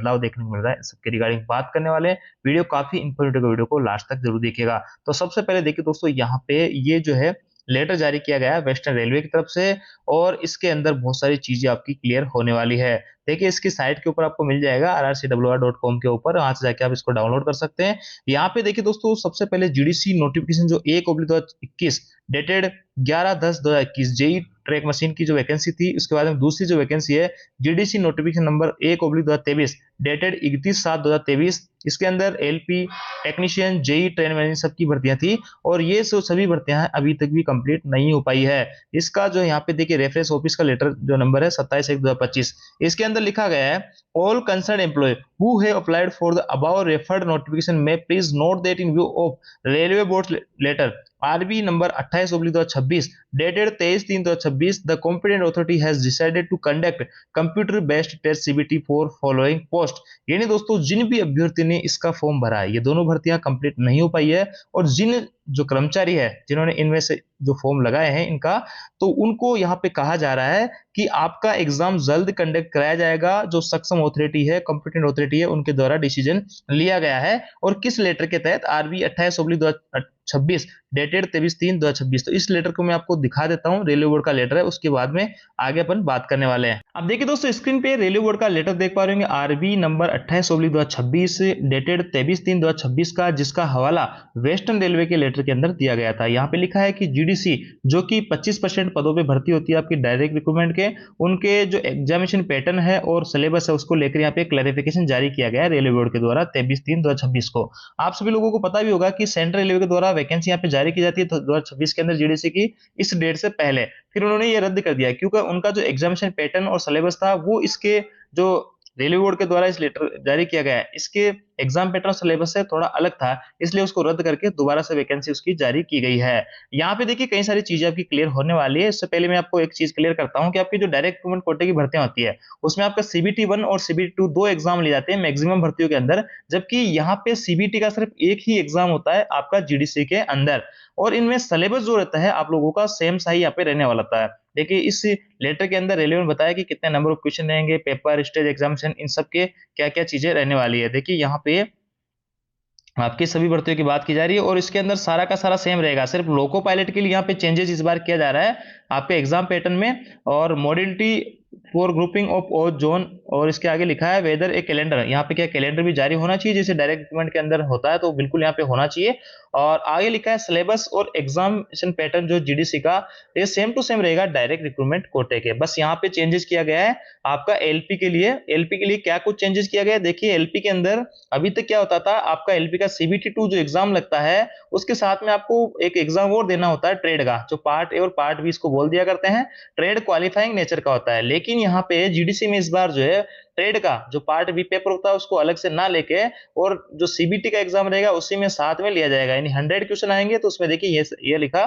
बदलाव देखने को मिल रहा है, सबके रिगार्डिंग बात करने वाले हैं। वीडियो काफ़ी इन्फॉर्मेटिव है, वीडियो को लास्ट तक ज़रूर देखिएगा। तो सबसे पहले देखिए दोस्तों, यहाँ पे ये जो है लेटर जारी किया गया है वेस्टर्न रेलवे की तरफ से, और इसके अंदर बहुत सारी चीज़ें आपकी क्लियर होने वाली है। देखिए इसकी साइट के ऊपर आपको मिल जाएगा rrcwr.com के ऊपर, वहाँ से जाके आप इसको डाउनलोड कर सकते हैं। यहाँ पे देखिए दोस्तों, सबसे पहले जीडीसी नोटिफिकेशन जो 1/2021 डेटेड 11/10/2021 जेई ट्रैक मशीन की जो वैकेंसी थी, उसके बाद में दूसरी जो वैकेंसी है जीडीसी नोटिफिकेशन नंबर 1/2023 डेटेड 31/7/2023, इसके अंदर LP technician JE train manager सबकी भर्तियां थी, और ये सभी भर्तियां अभी तक भी कंप्लीट नहीं हो पाई है। इसका जो यहाँ पे देखिए रेफरेंस ऑफिस का लेटर जो नंबर है 27/1/2025, इसके अंदर लिखा गया है all concerned employee who have applied for the above referred notification may please note that in view of railway board letter RB number 28/2026 dated 23/3/2026 the competent authority has decided to conduct computer based test CBT for following post। यानी दोस्तों, जिन भी अभ्यर्थी ने इसका form भरा है, ये दोनों भर्तियां कंप्लीट नहीं हो पाई है, और जिन जो कर्मचारी है जिन्होंने इनमें से जो फॉर्म लगाए हैं इनका, तो उनको यहाँ पे कहा जा रहा है कि आपका एग्जाम जल्द कंडक्ट कराया जाएगा। जो सक्षम अथॉरिटी है, कॉम्पिटेंट अथॉरिटी है, उनके द्वारा डिसीजन लिया गया है। और किस लेटर के तहत? RB 28/2026 dated 23/3/2026। तो इस लेटर को मैं आपको दिखा देता हूँ, रेलवे बोर्ड का लेटर है, उसके बाद में आगे अपन बात करने वाले हैं। अब देखिए दोस्तों, स्क्रीन पे रेलवे बोर्ड का लेटर देख पा रहे होंगे, RB नंबर 28/2026 डेटेड 23/3/2026 का, जिसका हवाला वेस्टर्न रेलवे के लेटर के अंदर दिया गया था। यहाँ पे लिखा है कि जीडीसी जो कि 25% पदों पे भर्ती होती है आपकी डायरेक्ट रिक्रूटमेंट के, उनके जो एग्जामिनेशन पैटर्न है और सिलेबस है उसको लेकर यहाँ पे क्लैरिफिकेशन जारी किया गया है रेलवे बोर्ड के द्वारा 23/3/2026 को। आप सभी लोगों को पता भी होगा कि सेंट्रल रेलवे के द्वारा वैकेंसी यहाँ पे जारी की जाती है 2026 के अंदर जीडीसी की, इस डेट से पहले। फिर उन्होंने ये रद्द कर दिया क्योंकि उनका जो एग्जामिनेशन पैटर्न और सिलेबस था वो इसके जो रेलवे बोर्ड के द्वारा इस लेटर जारी किया गया है, इसके एग्जाम पैटर्न सिलेबस से थोड़ा अलग था, इसलिए उसको रद्द करके दोबारा से वैकेंसी उसकी जारी की गई है। यहाँ पे देखिए कई सारी चीजें आपकी क्लियर होने वाली है। इससे पहले मैं आपको एक चीज क्लियर करता हूँ कि आपकी जो डायरेक्ट रिक्रूटमेंट कोटे की भर्तियां होती है, उसमें आपका CBT 1 और CBT 2 दो एग्जाम लिए जाते हैं मैक्सिमम भर्तियों के अंदर, जबकि यहाँ पे CBT का सिर्फ एक ही एग्जाम होता है आपका जीडीसी के अंदर, और इनमें सिलेबस जो रहता है आप लोगों का सेम सा ही यहाँ पे रहने वाला था। देखिए इस लेटर के अंदर रेलवे ने बताया कि कितने नंबर ऑफ क्वेश्चन रहेंगे, पेपर, स्टेज एग्जामिनेशन, इन सब के क्या क्या चीजें रहने वाली है। देखिए यहाँ पे आपकी सभी भर्तियों की बात की जा रही है, और इसके अंदर सारा का सारा सेम रहेगा। सिर्फ लोको पायलट के लिए यहाँ पे चेंजेस इस बार किया जा रहा है आपके एग्जाम पैटर्न में, और modality for grouping of O zone, और इसके आगे लिखा है वेदर ए कैलेंडर। यहाँ पे क्या कैलेंडर भी जारी होना चाहिए जैसे डायरेक्ट रिक्रूटमेंट के अंदर होता है, तो बिल्कुल यहाँ पे होना चाहिए। और आगे लिखा है सिलेबस और एग्जामिनेशन पैटर्न जो जीडीसी का, ये सेम टू सेम रहेगा डायरेक्ट रिक्रूटमेंट कोटे के। बस यहाँ पे चेंजेस किया गया है आपका एलपी के लिए। एलपी के लिए क्या कुछ चेंजेस किया गया है, देखिए एलपी के अंदर अभी तक क्या होता था, आपका एलपी का CBT 2 जो एग्जाम लगता है, उसके साथ में आपको एक एग्जाम और देना होता है ट्रेड का, जो पार्ट ए और पार्ट बी इसको बोल दिया करते हैं, ट्रेड क्वालिफाइंग नेचर का होता है। लेकिन यहाँ पे जीडीसी में इस बार जो है ट्रेड का जो पार्ट बी पेपर होता है उसको अलग से ना लेके, और जो CBT का एग्जाम रहेगा उसी में साथ में लिया जाएगा। यानी 100 क्वेश्चन आएंगे, तो उसमें देखिए ये लिखा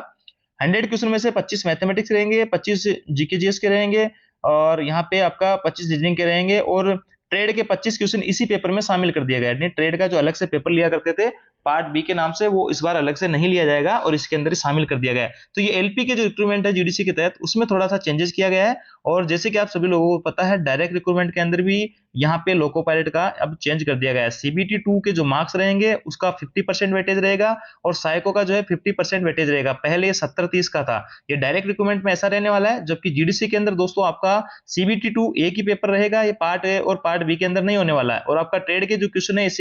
100 क्वेश्चन में से 25 मैथमेटिक्स रहेंगे, 25 जीके जीएस के रहेंगे, और यहाँ पे आपका 25 रीजनिंग के रहेंगे, और ट्रेड के 25 क्वेश्चन इसी पेपर में शामिल कर दिया गया है। ट्रेड का जो अलग से पेपर लिया करते थे पार्ट बी के नाम से, वो इस बार अलग से नहीं लिया जाएगा और इसके अंदर ही शामिल कर दिया गया है। तो ये एलपी के जो रिक्रूटमेंट है जीडीसी के तहत, उसमें थोड़ा सा चेंजेस किया गया है। और जैसे कि आप सभी लोगों को पता है, डायरेक्ट रिक्रूटमेंट के अंदर भी यहाँ पे लोको पायलट का अब चेंज कर दिया गया है। CBT 2 के जो मार्क्स रहेंगे उसका 50% वेटेज रहेगा, और साइको का जो है 50% वेटेज रहेगा। पहले ये 70-30 का था, ये डायरेक्ट रिक्रूटमेंट में ऐसा रहने वाला है। जबकि जीडीसी के अंदर दोस्तों आपका CBT 2 एक ही पेपर रहेगा, ये पार्ट ए और पार्ट बी के अंदर नहीं होने वाला है। और आपका ट्रेड के जो क्वेश्चन है